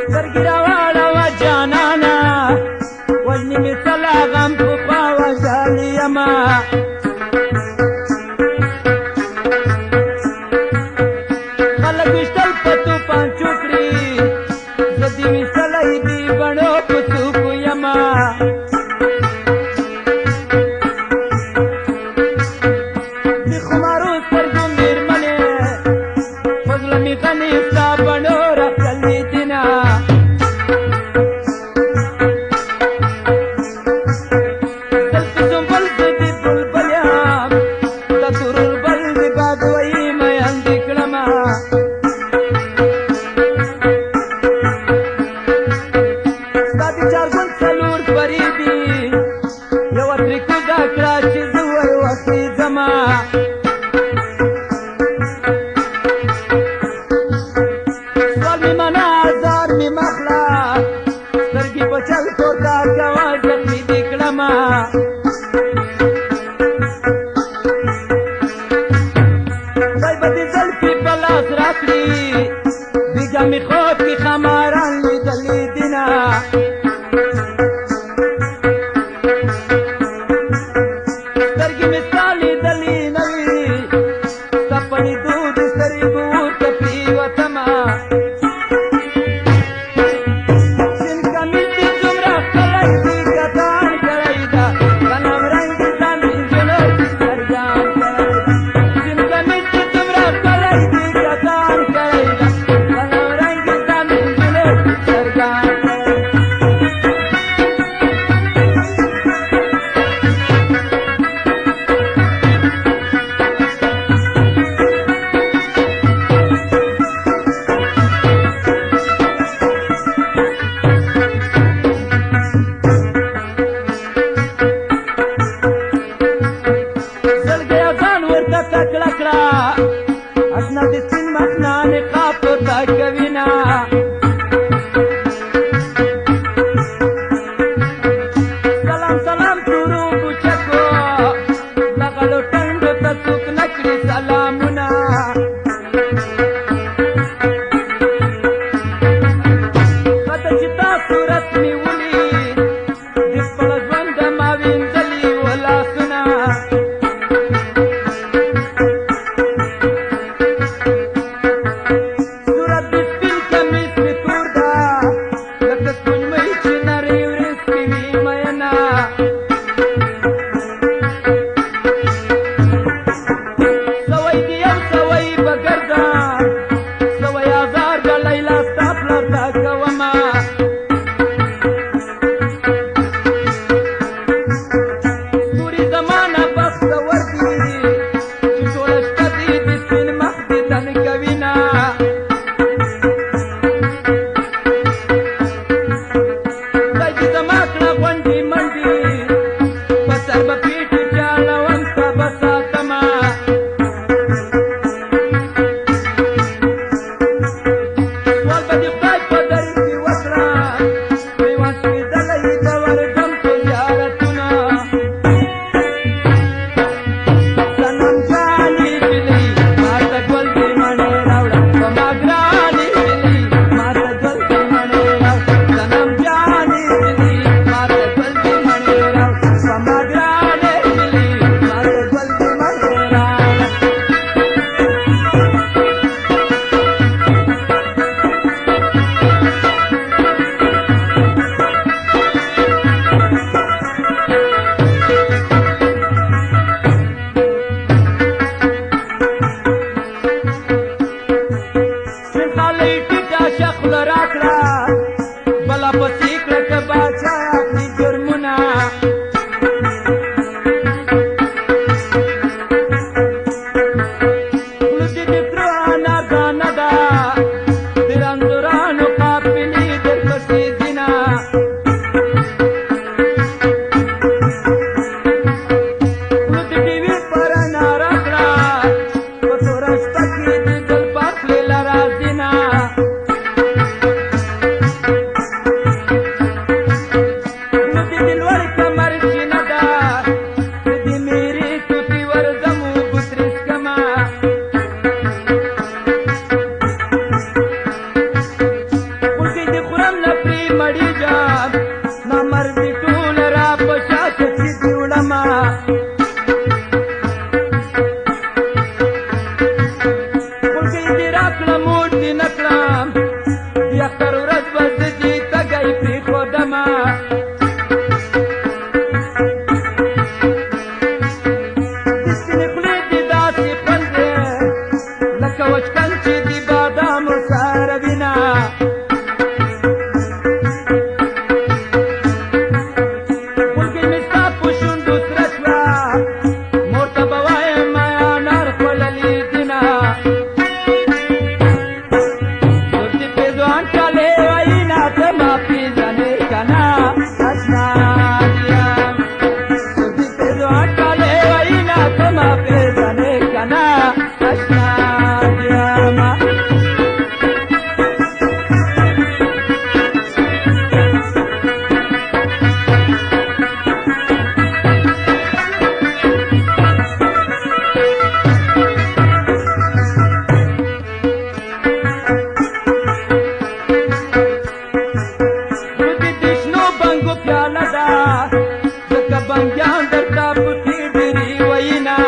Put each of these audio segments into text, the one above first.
سترګې راواړوه جانانه وژنې مې سلا غم پخوا وژلې یمه خلک ویشتل په توپانچو کړي زه دې ویشتلی دې بڼو په څوکو یمه د خمارو سترګو مېرمنې په زړه مې غنې ستا بڼو راښکلې دینه دلته سنبل زه د بلبل یم د توربل د باد ویي میندې کړمه ستا د چارګل څلور پرې دي یوه ترې کوږه کړه چې زه ور وخېږمه سوال مې منه ازار مې مخله سترګې په چل پورته کوه زخمي دې کړمه خدای به دې زلفې په لاس راکړي بېګا مې خوب کې خماران لیدلي دینه سترګې مې ستا لیدلي نه وي ستا په لیدو د سترګو ورته پرېوتمه شین کمیس دې څومره ښکلی دي کتان کړی ده غنم رنګې ستا نجونو سترګان کړی ده شین کمیس دې څومره ښکلی دي کتان کړی ده غنم رنګې ستا نجونو سترګان کړی ده زړګی اذان ورته تکړه کړه اشنا د سپین مخ نه نقاب پورته کوینه سلام سلام تورو بوچکو لغړو ټنډو ته څوک نه کړي سلامونه کله چې تا صورت مې ولید د خپل ژوند ما وینځلي و لاسونه صورت د سپین کمیس مې تور ده لکه سپوږمۍ چې نرۍ ورځ کې وي مینه سوی دې یو سوی به ګرځم سوی ازار به لیلا ستا پلار ته کومه ستوري زما نه بختور دي چې ټوله شپه دې د سپین مخ دې تن کوینه خدای دې زما کړه غونډې منډې په سر به پیټې چاړوم ستا به ساتمه سوال به دې خدای په در کې وکړم پیوند سوېدلی به ورځم په زیارتونه صنم جانې جلۍ ماته ګل دې مڼې راوړه په ما ګرانې جلۍ ماته ګل دې مڼې راوړه صنم جانې جلۍ ماته ګل دې مڼې راوړه په ما ګرانې جلۍ ماته ګل دې مڼې راوړه سپین خالۍ ټیټه شخله راکړه بله پسې کړه که باچا اخلي جرمونه خوله دې د کړه اناردانه ده د رنځورانو قافلې درپسې ځینه خوله دې ډېوې پر ناره کړه په توره شپه کې د زلفا خولې له راځینه موډ دې نه کړم د اختر ورځ به زه دې تږی پرېښودمه د سپینې خولې دې داسې خوند دی لکه وچکن چې د بادامو سره وینه خولګۍ مې ستا په شونډو سره شوه مور ته به وایم انار خوړلي دینه څوک چې پېزوان ټالې وایي نه ته ما پېژنې که نه اشنا یم څوک چې پېزوان ټالې وایي نه ته ما پېژنې که نه اشنا یم ودې د شنو بنګو پیاله ده ځکه بنګیان درته پکې ډېرې وینا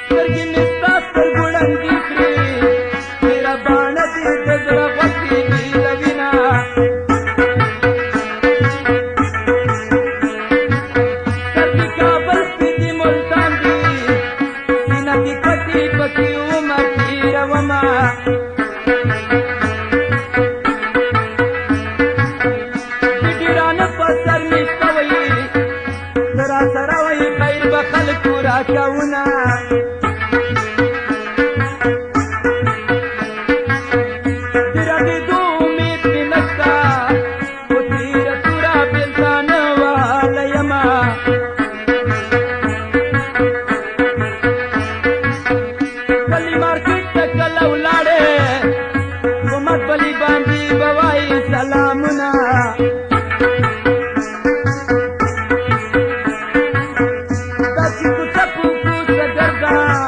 سترګې مې ستا سترګو ړندې کړې تېره باڼه دې د زړه غوښې دي له وینه سترګې کابل سپېدې ملتان دي سینه دې کټې پکې عمر تېرومه د ډېرانه په سر مې شوی ته راسره وایي خیر به خلکو راکوونه د راډېدو امید مې نشته خو تېره توره بېلته نه وهلی یمه بلې مارکېټ ته کله ولاړې په مدبلي باندې به وایي سلامونه داسې کوڅه په کوڅه ګرځم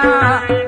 रावळा